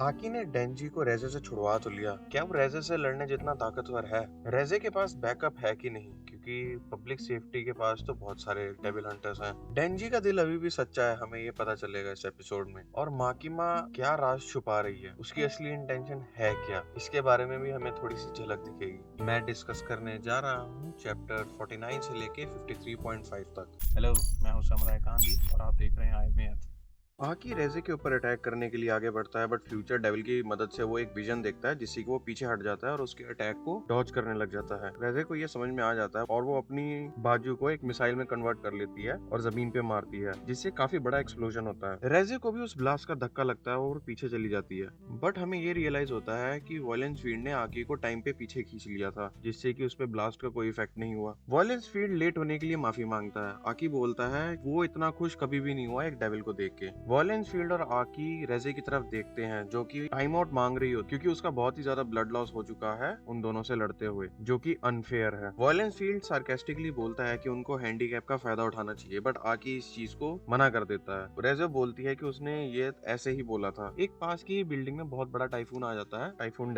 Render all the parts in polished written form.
आकी ने डेंजी को रेजे से छुड़वा तो लिया, क्या वो रेजे से लड़ने जितना ताकतवर है? रेजे के पास बैकअप है कि नहीं? क्योंकि पब्लिक सेफ्टी के पास तो बहुत सारे डेविल हंटर्स हैं। डेंजी का दिल अभी भी सच्चा है, हमें ये पता चलेगा इस एपिसोड में। और माकिमा क्या राज छुपा रही है, उसकी असली इंटेंशन है क्या, इसके बारे में भी हमें थोड़ी सी झलक दिखेगी। मैं डिस्कस करने जा रहा हूँ चैप्टर 49 से लेके 53.5 तक। हेलो, मैं हूं समुराय कांडी और आप देख रहे हैं आई मैथ। आकी रेजे के ऊपर अटैक करने के लिए आगे बढ़ता है, बट फ्यूचर डेविल की मदद से वो एक विजन देखता है जिससे कि वो पीछे हट जाता है और उसके अटैक को डॉज करने लग जाता है। रेजे को ये समझ में आ जाता है और वो अपनी बाजू को एक मिसाइल में कन्वर्ट कर लेती है और जमीन पे मारती है, जिससे काफी बड़ा एक्सप्लोजन होता है। रेजे को भी उस ब्लास्ट का धक्का लगता है और पीछे चली जाती है, बट हमें ये रियलाइज होता है कि वॉयलेंस फील्ड ने आकी को टाइम पे पीछे खींच लिया था, जिससे कि उस पे ब्लास्ट का कोई इफेक्ट नहीं हुआ। वॉयलेंस फील्ड लेट होने के लिए माफी मांगता है। आकी बोलता है वो इतना खुश कभी भी नहीं हुआ एक डेविल को देख के। वॉयलेंस फील्ड और आकी रेजे की तरफ देखते हैं, जो कि टाइम आउट मांग रही हो क्योंकि उसका बहुत ही ज्यादा ब्लड लॉस हो चुका है उन दोनों से लड़ते हुए, जो कि अनफेयर है। वॉयलेंस फील्ड सार्केस्टिकली बोलता है कि उनको हैंडीकैप का फायदा उठाना चाहिए, बट आकी इस चीज को मना कर देता है। रेजे बोलती है कि उसने ये ऐसे ही बोला था। एक पास की बिल्डिंग में बहुत बड़ा टाइफून आ जाता है। टाइफून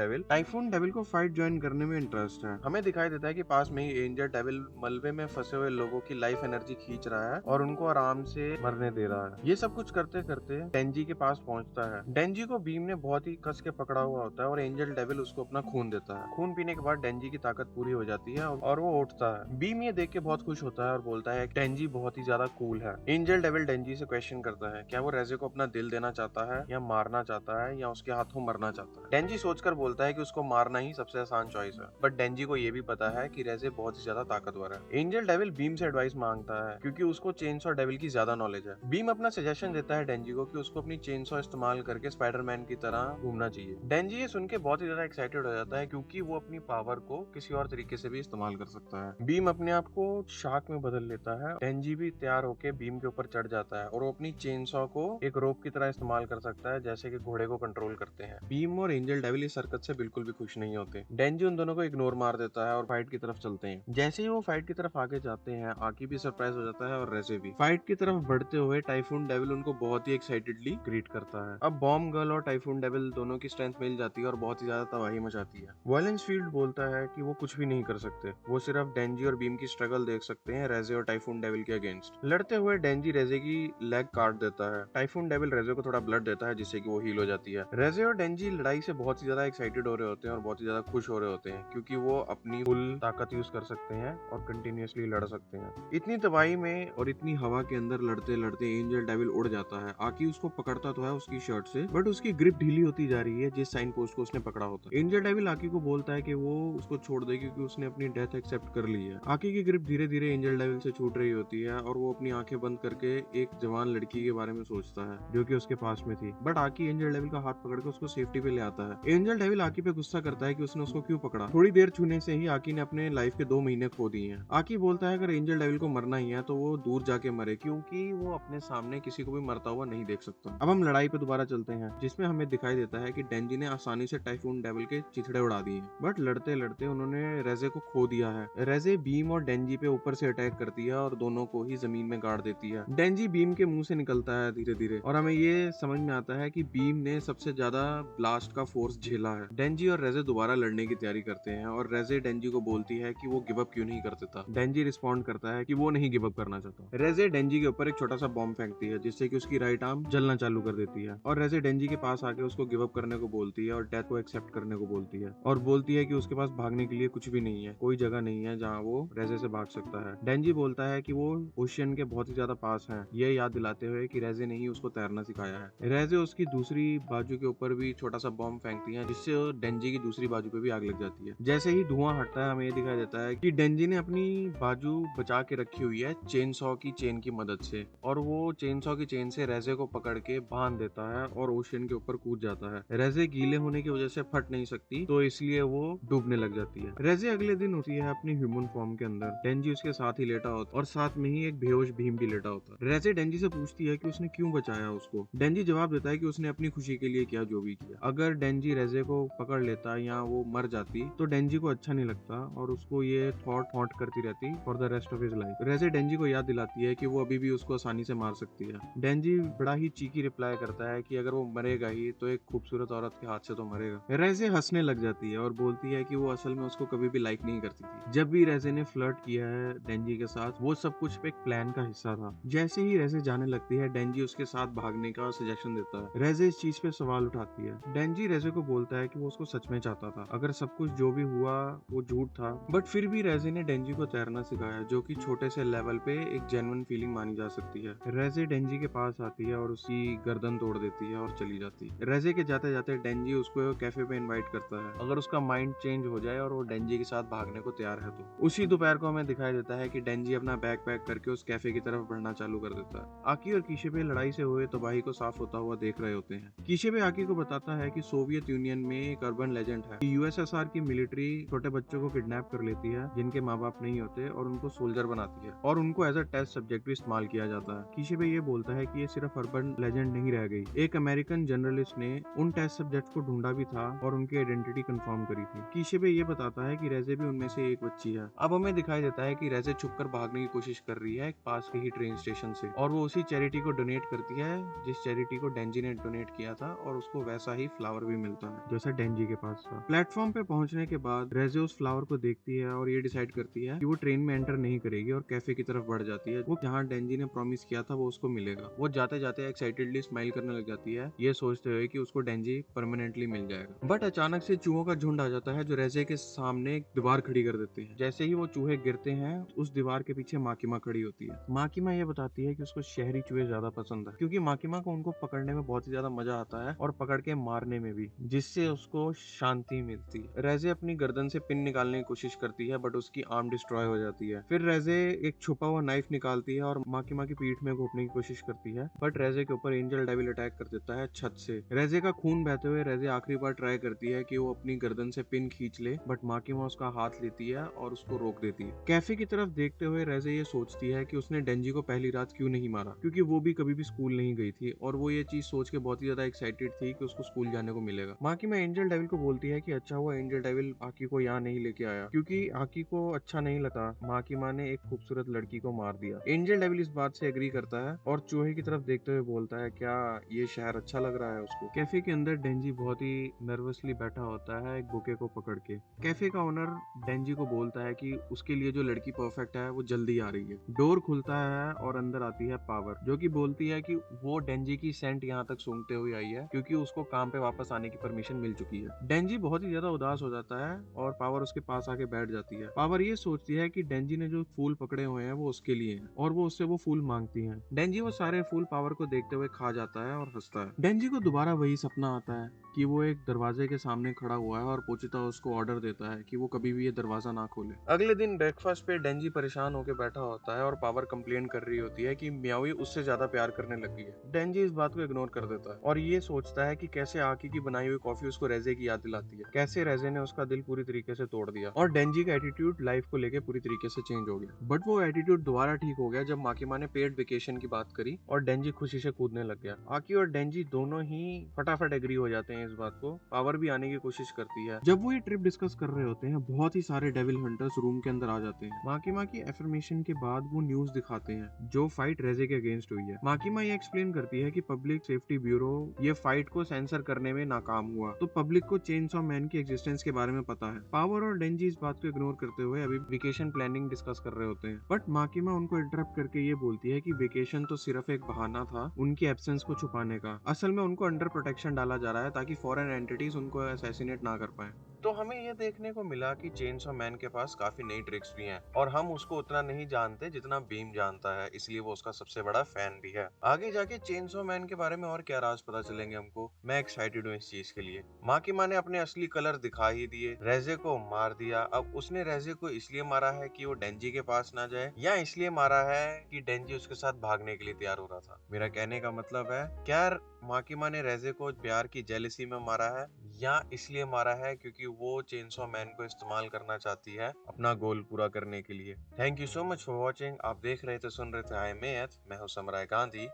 डेविल को फाइट ज्वाइन करने में इंटरेस्ट है। हमें दिखाई देता है कि पास में ही एंजल डेविल मलबे में फंसे हुए लोगों की लाइफ एनर्जी खींच रहा है और उनको आराम से मरने दे रहा है। ये सब कुछ करते करते डेंजी के पास पहुंचता है। डेंजी को बीम ने बहुत ही कस के पकड़ा हुआ होता है और एंजल डेविल उसको अपना खून देता है। खून पीने के बाद डेंजी की ताकत पूरी हो जाती है और वो उठता है। बीम ये देख के बहुत खुश होता है और बोलता है डेंजी बहुत ही ज्यादा कूल है। एंजल डेविल डेंजी से क्वेश्चन करता है क्या वो रेजे को अपना दिल देना चाहता है या मारना चाहता है या उसके हाथों मरना चाहता है। डेंजी सोचकर बोलता है कि उसको मारना ही सबसे आसान चॉइस है, बट डेंजी को ये भी पता है कि रेजे बहुत ही ज्यादा ताकतवर है। एंजल डेविल बीम से एडवाइस मांगता है क्योंकि उसको चेनसॉ डेविल की ज्यादा नॉलेज है। बीम अपना सजेशन देता है डेंजी को कि उसको अपनी चेनसॉ इस्तेमाल करके स्पाइडरमैन की तरह घूमना चाहिए। डेंजी ये सुन के बहुत ही ज्यादा एक्साइटेड हो जाता है क्योंकि वो अपनी पावर को किसी और तरीके से भी इस्तेमाल कर सकता है। बीम अपने आप को शार्क में बदल लेता है। डेंजी भी तैयार होके बीम के ऊपर चढ़ जाता है और वो अपनी चेनसॉ को एक रोप की तरह इस्तेमाल कर सकता है, जैसे कि घोड़े को कंट्रोल करते हैं। बीम और एंजल डेविल इस हरकत से बिल्कुल भी खुश नहीं होते। डेंजी उन दोनों को इग्नोर मार देता है और फाइट की तरफ चलते हैं। जैसे ही वो फाइट की तरफ आगे जाते हैं, आकी भी सरप्राइज हो जाता है और रेजे भी। फाइट की तरफ बढ़ते हुए टाइफून डेविल उनको बहुत ही एक्साइटेडली ग्रीट करता है। अब बॉम्ब गर्ल और टाइफून डेविल दोनों की स्ट्रेंथ मिल जाती है और बहुत ही ज्यादा तबाही मचाती है। वॉयलेंस फील्ड बोलता है कि वो कुछ भी नहीं कर सकते, वो सिर्फ डेंजी और बीम की स्ट्रगल देख सकते हैं रेजे और टाइफून डेविल के अगेंस्ट। लड़ते हुए डेंजी रेजे की लेग काट देता है। टाइफून डेविल रेजे को थोड़ा ब्लड देता है जिससे कि वो हील हो जाती है। रेजे और डेंजी लड़ाई से बहुत ही ज्यादा एक्साइटेड हो रहे होते हैं और बहुत ही ज्यादा खुश हो रहे होते हैं क्योंकि वो अपनी फुल ताकत यूज कर सकते हैं और कंटिन्यूअसली लड़ सकते हैं। इतनी तबाही में और इतनी हवा के अंदर लड़ते लड़ते एंजल डेविल उड़ जाता है। आकी उसको पकड़ता तो है उसकी शर्ट से, बट उसकी ग्रिप ढीली होती जा रही है जिस साइन पोस्ट को उसने पकड़ा होता है। एंजल डेविल आकी को बोलता है कि वो उसको छोड़ दे क्योंकि उसने अपनी डेथ एक्सेप्ट कर ली है। आकी की ग्रिप धीरे धीरे एंजल डेविल से छूट रही होती है और वो अपनी आंखें बंद करके एक जवान लड़की के बारे में सोचता है जो कि उसके पास में थी, बट आकी एंजल डेविल का हाथ पकड़ के उसको सेफ्टी पे ले आता है। एंजल डेविल आकी पे गुस्सा करता है कि उसने उसको क्यों पकड़ा। थोड़ी देर छूने से ही आकी ने अपने लाइफ के 2 महीने खो दिए हैं। आकी बोलता है अगर एंजल डेविल को मरना ही है तो वो दूर जाके मरे क्योंकि वो अपने सामने किसी को भी मरता हुआ नहीं देख सकता। अब हम लड़ाई पे दोबारा चलते हैं जिसमें हमें दिखाई देता है कि डेंजी ने आसानी से टाइफून डेविल के चिथड़े उड़ा दिए, बट लड़ते लड़ते उन्होंने रेजे को खो दिया है। रेजे बीम और डेंजी पे ऊपर से अटैक करती है और दोनों को ही जमीन में गाड़ देती है। डेंजी बीम के मुंह से निकलता है धीरे धीरे और हमें ये समझ में आता है कि बीम ने सबसे ज्यादा ब्लास्ट का फोर्स झेला है। डेंजी और रेजे दोबारा लड़ने की तैयारी करते हैं और रेजे डेंजी को बोलती है कि वो गिव अप क्यों नहीं कर देता। डेंजी रिस्पॉन्ड करता है कि वो नहीं गिव अप करना चाहता। रेजे डेंजी के ऊपर एक छोटा सा बॉम्ब फेंकती है जिससे कि उसकी राइट आर्म जलना चालू कर देती है और रेजे डेंजी के पास आके उसको गिव अप करने को बोलती है और डेथ को एक्सेप्ट करने को बोलती है और बोलती है कि उसके पास भागने के लिए कुछ भी नहीं है, कोई जगह नहीं है जहाँ वो रेजे से भाग सकता है। डेंजी बोलता है कि वो ओशियन के बहुत ही ज्यादा पास है, ये याद दिलाते हुए कि रेजे ने ही उसको तैरना सिखाया है। रेजे उसकी दूसरी बाजू के ऊपर भी छोटा सा बॉम्ब फेंकती है जिससे डेंजी की दूसरी बाजू पे भी आग लग जाती है। जैसे ही धुआं हटता है हमें ये दिखाई देता है कि डेंजी ने अपनी बाजू बचा के रखी हुई है चेन सॉ की चेन की मदद से और वो चेन सॉ की चेन से रेजे को पकड़ के बांध देता है और ओशियन के ऊपर कूद जाता है। रेजे गीले होने की वजह से फट नहीं सकती तो इसलिए वो डूबने लग जाती है। रेजे अगले दिन होती है अपनी ह्यूमन फॉर्म के अंदर। डेंजी उसके साथ ही लेटा होता और साथ में ही एक बेहोश भीम भी लेटा होता है। रेजे डेंजी से पूछती है कि उसने क्यों बचाया उसको। डेंजी जवाब देता है कि उसने अपनी खुशी के लिए किया जो भी किया। अगर डेंजी रेजे को पकड़ लेता या वो मर जाती तो डेंजी को अच्छा नहीं लगता और उसको ये थॉट हॉन्ट करती रहती for the rest of his life. रेजे डेंजी को याद दिलाती है कि वो अभी भी उसको आसानी से मार सकती है। डेंजी डेंजी बड़ा ही चीकी रिप्लाई करता है कि अगर वो मरेगा ही तो एक खूबसूरत औरत के हाथ से तो मरेगा। रेजे हंसने लग जाती है और बोलती है कि वो असल में उसको कभी भी लाइक नहीं करती थी। जब भी रेजे ने फ्लर्ट किया है डेंजी के साथ, वो सब कुछ एक प्लान का हिस्सा था। जैसे ही रेजे जाने लगती है, डेंजी उसके साथ भागने का सजेशन देता है। रेजे इस चीज पे सवाल उठाती है। डेंजी रेजे को बोलता है कि वो उसको सच में चाहता था, अगर सब कुछ जो भी हुआ वो झूठ था। बट फिर भी रेजे ने डेंजी को तैरना सिखाया, जो कि छोटे से लेवल पे एक जेन्युइन फीलिंग मानी जा सकती है। रेजे डेंजी के पास आती है और उसकी गर्दन तोड़ देती है और चली जाती है। रेजे के जाते जाते डेंजी उसको कैफे पे इनवाइट करता है, अगर उसका माइंड चेंज हो जाए और वो डेंजी के साथ भागने को तैयार है तो। उसी दोपहर को हमें दिखाई देता है कि डेंजी अपना बैग पैक करके उस कैफे की तरफ बढ़ना चालू कर देता है। आकी और कीशेबे लड़ाई से हुए तबाही को साफ होता हुआ देख रहे होते हैं। कीशेबे आकी को बताता है कि सोवियत यूनियन में एक अर्बन लेजेंड है कि यूएसएसआर की मिलिट्री छोटे बच्चों को किडनैप कर लेती है जिनके माँ बाप नहीं होते और उनको सोल्जर बनाती है और उनको एज अ टेस्ट सब्जेक्ट भी इस्तेमाल किया जाता है। कीशेबे ये बोलता है कि ये सिर्फ अर्बन लेजेंड नहीं रह गई, एक अमेरिकन जर्नलिस्ट ने उन टेस्ट सब्जेक्ट को ढूंढा भी था और उनकी आइडेंटिटी कंफर्म करी थी। कीशेबे ये बताता है कि रेजे भी उनमें से एक बच्ची है। अब हमें दिखाई देता है कि रेजे छुपकर भागने की कोशिश कर रही है एक पास के ही ट्रेन स्टेशन से, और वो उसी चैरिटी को डोनेट करती है जिस चैरिटी को डेंजी ने डोनेट किया था, और उसको वैसा ही फ्लावर भी मिलता है जैसा डेंजी के पास था। प्लेटफॉर्म पे पहुंचने के बाद रेजे उस फ्लावर को देखती है और ये डिसाइड करती है कि वो ट्रेन में एंटर नहीं करेगी और कैफे की तरफ बढ़ जाती है। वो जहाँ डेंजी ने प्रॉमिस किया था वो उसको मिलेगा। वो जाते जाते एक्साइटेडली स्माइल करने लग जाती है, ये सोचते हुए कि उसको डेंजी परमानेंटली मिल जाएगा। बट अचानक से चूहों का झुंड आ जाता है जो रेजे के सामने एक दीवार खड़ी कर देते हैं। जैसे ही वो चूहे गिरते हैं, उस दीवार के पीछे माकिमा खड़ी होती है। माकिमा ये बताती है कि उसको शहरी चूहे ज्यादा पसंद है, क्योंकि माकिमा को उनको पकड़ने में बहुत ही ज्यादा मजा आता है और पकड़ के मारने में भी, जिससे उसको शांति मिलती है। रेजे अपनी गर्दन से पिन निकालने की कोशिश करती है बट उसकी आर्म डिस्ट्रॉय हो जाती है। फिर रेजे एक छुपा हुआ नाइफ निकालती है और माकिमा की पीठ में घोपने की कोशिश करती है, बट रेजे के ऊपर एंजल डेविल अटैक कर देता है छत से। रेजे का खून बहते हुए रेजे आखिरी बार ट्राई करती है कि वो अपनी गर्दन से पिन खींच ले, बट माकिमा उसका हाथ लेती है और उसको रोक देती है। कैफे की तरफ देखते हुए रेजे ये सोचती है कि उसने डेंजी को पहली रात क्यों नहीं मारा, क्योंकि वो भी कभी भी स्कूल नहीं गई थी और वो ये चीज सोच के बहुत ही ज्यादा एक्साइटेड थी कि उसको स्कूल जाने को मिलेगा। माकिमा एंजल डेविल को बोलती है कि अच्छा हुआ एंजल डेविल आकी को यहाँ नहीं लेके आया, क्योंकि आकी को अच्छा नहीं लगा माकिमा ने एक खूबसूरत लड़की को मार दिया। एंजल डेविल इस बात से एग्री करता है और चूहे की तरफ देखते हुए बोलता है क्या ये शहर अच्छा लग रहा है उसको। कैफे के अंदर डेंजी बहुत ही नर्वसली बैठा होता है एक बुके को पकड़ के। कैफे का ओनर डेंजी को बोलता है कि उसके लिए जो लड़की परफेक्ट है वो जल्दी आ रही है। डोर खुलता है और अंदर आती है पावर, जो कि बोलती है कि वो डेंजी की सेंट यहाँ तक सूंघते हुए आई है क्योंकि उसको काम पे वापस आने की परमिशन मिल चुकी है। डेंजी बहुत ही ज्यादा उदास हो जाता है और पावर उसके पास आके बैठ जाती है। पावर ये सोचती है कि डेंजी ने जो फूल पकड़े हुए हैं वो उसके लिए हैं और वो उससे वो फूल मांगती है। डेंजी वो सारे फूल पावर को देखते हुए खा जाता है और हंसता है। डेंजी को दोबारा वही सपना आता है कि वो एक दरवाजे के सामने खड़ा हुआ है और पोचिता उसको ऑर्डर देता है कि वो कभी भी ये दरवाजा ना खोले। अगले दिन ब्रेकफास्ट पे डेंजी परेशान होकर बैठा होता है और पावर कंप्लेन कर रही होती है कि मियावी उससे ज्यादा प्यार करने लगी है। डेंजी इस बात को इग्नोर कर देता है और ये सोचता है कि कैसे आकी की बनाई हुई कॉफी उसको रेजे की याद दिलाती है, कैसे रेजे ने उसका दिल पूरी तरीके से तोड़ दिया और डेंजी का एटीट्यूड लाइफ को लेके पूरी तरीके से चेंज हो गया। बट वो एटीट्यूड दोबारा ठीक हो गया जब माकिमा ने पेड वेकेशन की बात करी और डेंजी खुशी से कूदने लग गया। आकी और डेंजी दोनों ही फटाफट एग्री हो जाते हैं इस बात को। पावर भी आने की कोशिश करती है। जब वो ये ट्रिप डिस्कस कर रहे होते हैं, बहुत ही सारे डेविल हंटर्स रूम के अंदर आ जाते हैं। माकिमा की एफर्मेशन के बाद वो न्यूज दिखाते हैं जो फाइट रेजे के अगेंस्ट हुई है। माकिमा ये एक्सप्लेन करती है कि पब्लिक सेफ्टी ब्यूरो ये फाइट को सेंसर करने में नाकाम हुआ, तो पब्लिक को चेनसॉ मैन की एग्जिस्टेंस के बारे में पता है। पावर और डेंजी इस बात को इग्नोर करते हुए अभी वेकेशन प्लानिंग डिस्कस कर रहे होते हैं, बट माकिमा उनको इंटरप्ट करके ये बोलती है कि वेकेशन तो सिर्फ एक बहाना था उनकी एब्सेंस को छुपाने का। असल में उनको अंडर प्रोटेक्शन डाला जा रहा है ताकि फॉरेन एंटिटीज उनको असैसिनेट ना कर पाए। तो हमें ये देखने को मिला कि चेनसॉ मैन के पास काफी नई ट्रिक्स भी हैं और हम उसको उतना नहीं जानते जितना बीम जानता है, इसलिए वो उसका सबसे बड़ा फैन भी है। आगे जाके चेनसॉ मैन के बारे में और क्या राज पता चलेंगे हमको, मैं एक्साइटेड हूँ इस चीज के लिए। माकिमा ने अपने असली कलर दिखा ही दिए, रेजे को मार दिया। अब उसने रेजे को इसलिए मारा है कि वो डेंजी के पास ना जाए, या इसलिए मारा है कि डेंजी उसके साथ भागने के लिए तैयार हो रहा था। मेरा कहने का मतलब है, क्या माकिमा ने रेजे को प्यार की जेलसी में मारा है, या इसलिए मारा है क्योंकि वो चेनसॉ मैन को इस्तेमाल करना चाहती है अपना गोल पूरा करने के लिए। Thank you so much for watching. आप देख रहे थे, सुन रहे थे आई मैथ, मैं हूँ समराय गांधी।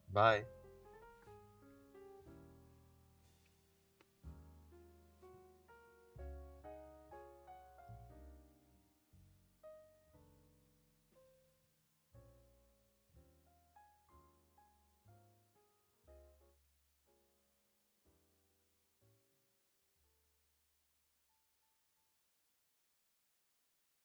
बाय।